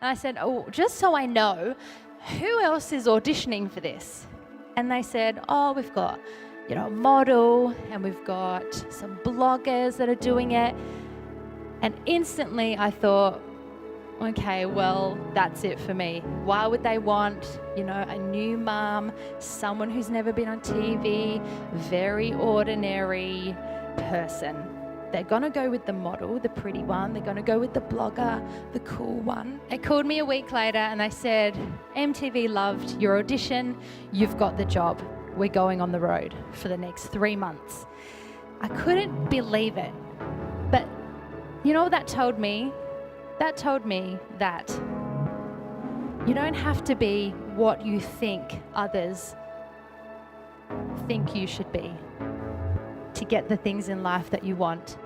And I said, oh, just so I know, who else is auditioning for this? And they said, oh, we've got, a model, and we've got some bloggers that are doing it. And instantly I thought, okay, well, that's it for me. Why would they want, a new mum, someone who's never been on TV, very ordinary person? They're going to go with the model, the pretty one. They're going to go with the blogger, the cool one. They called me a week later and they said, MTV loved your audition. You've got the job. We're going on the road for the next 3 months. I couldn't believe it. But you know what that told me? That told me that you don't have to be what you think others think you should be to get the things in life that you want.